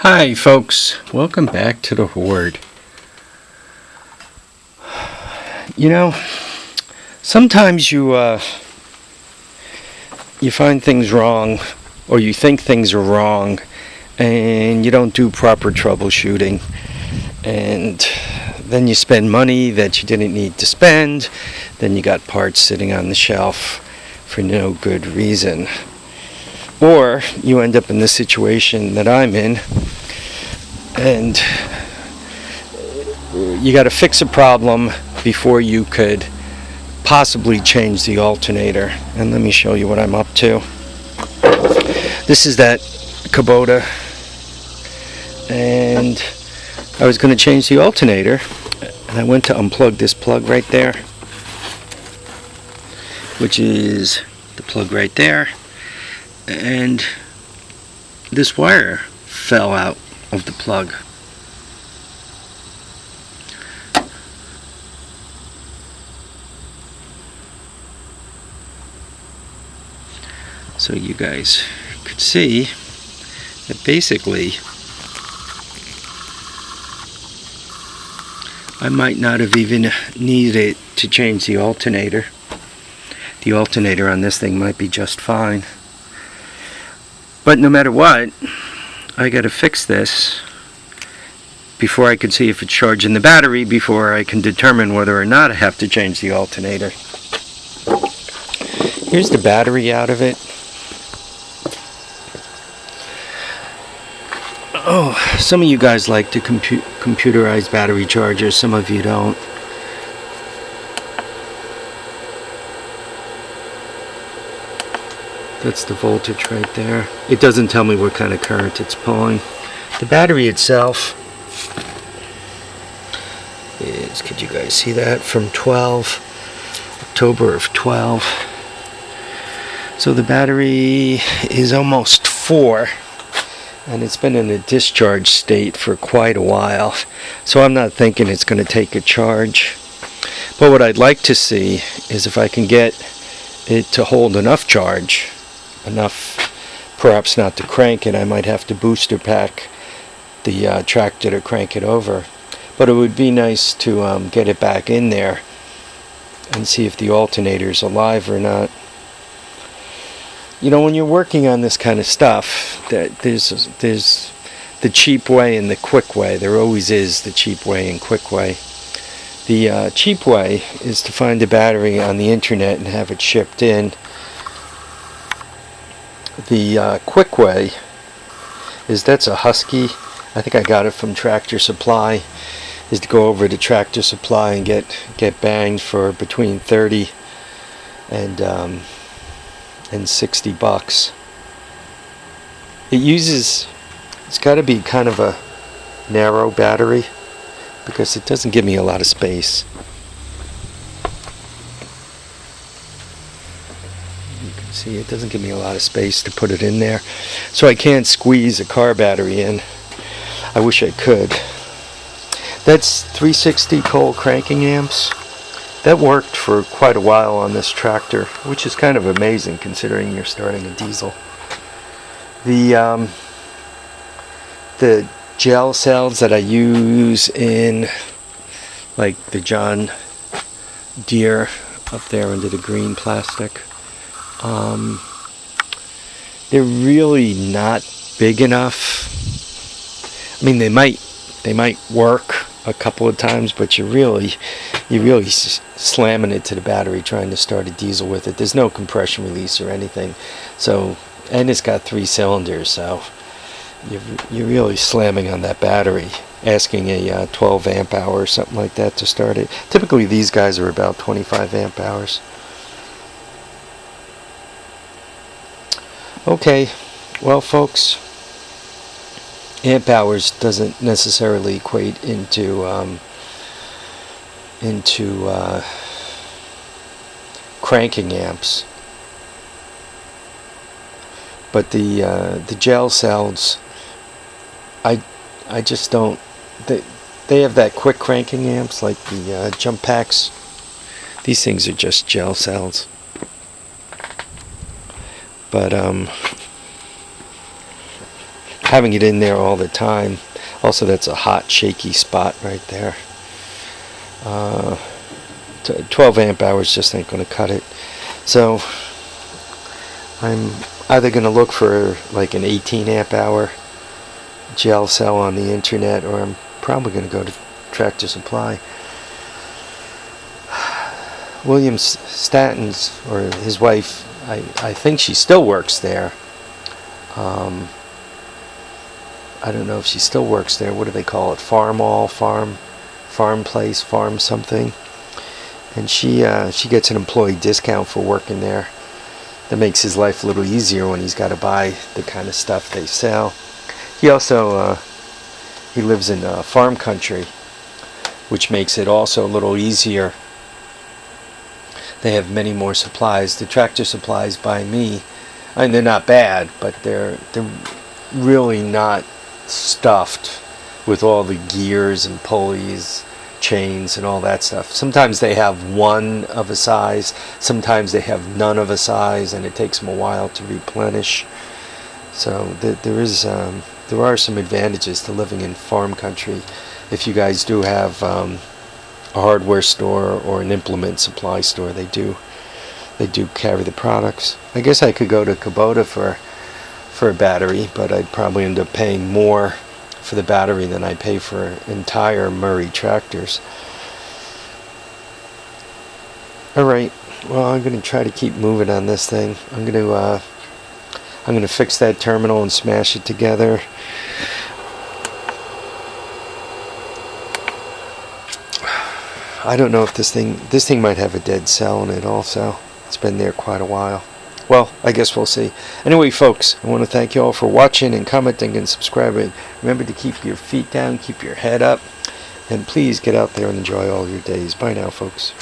Hi folks, welcome back to the Hoard. You know, sometimes you find things wrong, or you think things are wrong, and you don't do proper troubleshooting, and then you spend money that you didn't need to spend. Then you got parts sitting on the shelf for no good reason. Or you end up in the situation that I'm in, and you got to fix a problem before you could possibly change the alternator. And let me show you what I'm up to. This is that Kubota, and I was going to change the alternator, and I went to unplug this plug right there, which is the plug right there, and this wire fell out of the plug. So you guys could see that basically I might not have even needed to change the alternator. The alternator on this thing might be just fine. But no matter what, I got to fix this before I can see if it's charging the battery, before I can determine whether or not I have to change the alternator. Here's the battery out of it. Oh, some of you guys like to computerize battery chargers, some of you don't. That's the voltage right there. It doesn't tell me what kind of current it's pulling. The battery itself is, could you guys see that, from October of 12. So the battery is almost 4, and it's been in a discharge state for quite a while. So I'm not thinking it's going to take a charge. But what I'd like to see is if I can get it to hold enough charge, enough perhaps not to crank it. I might have to booster pack the tractor to crank it over, but it would be nice to get it back in there and see if the alternator's alive or not. You know, when you're working on this kind of stuff, that there's the cheap way and the quick way. There always is the cheap way and quick way. The cheap way is to find a battery on the internet and have it shipped in. The quick way is, that's a Husky. I think I got it from Tractor Supply. Is to go over to Tractor Supply and get banged for between 30 and $60. It's got to be kind of a narrow battery because it doesn't give me a lot of space. See, it doesn't give me a lot of space to put it in there, so I can't squeeze a car battery in. I wish I could. That's 360 cold cranking amps. That worked for quite a while on this tractor, which is kind of amazing considering you're starting a diesel. The gel cells that I use in, like the John Deere up there under the green plastic, they're really not big enough. I mean, they might work a couple of times, but you're really slamming it to the battery trying to start a diesel with it. There's no compression release or anything, so, and it's got 3 cylinders, so you're really slamming on that battery, asking a 12 amp hour or something like that to start it. Typically these guys are about 25 amp hours. Okay, well folks, amp hours doesn't necessarily equate into cranking amps, but the gel cells, I just don't. They have that quick cranking amps like the jump packs. These things are just gel cells. But having it in there all the time. Also, that's a hot, shaky spot right there. 12 amp hours just ain't going to cut it. So I'm either going to look for like an 18 amp hour gel cell on the internet, or I'm probably going to go to Tractor Supply. William Statton's, or his wife, I think she still works there. I don't know if she still works there. What do they call it? Farm place, farm something. And she gets an employee discount for working there. That makes his life a little easier when he's got to buy the kind of stuff they sell. He also he lives in farm country, which makes it also a little easier. They have many more supplies. The Tractor Supplies by me, I mean, they're not bad, but they're really not stuffed with all the gears and pulleys, chains and all that stuff. Sometimes they have one of a size, sometimes they have none of a size, and it takes them a while to replenish. So there are some advantages to living in farm country if you guys do have a hardware store or an implement supply store. They do carry the products. I guess I could go to Kubota for a battery, but I'd probably end up paying more for the battery than I pay for entire Murray tractors. Alright, well, I'm going to try to keep moving on this thing. I'm going to fix that terminal and smash it together. I don't know if this thing might have a dead cell in it also. It's been there quite a while. Well, I guess we'll see. Anyway, folks, I want to thank you all for watching and commenting and subscribing. Remember to keep your feet down, keep your head up, and please get out there and enjoy all your days. Bye now, folks.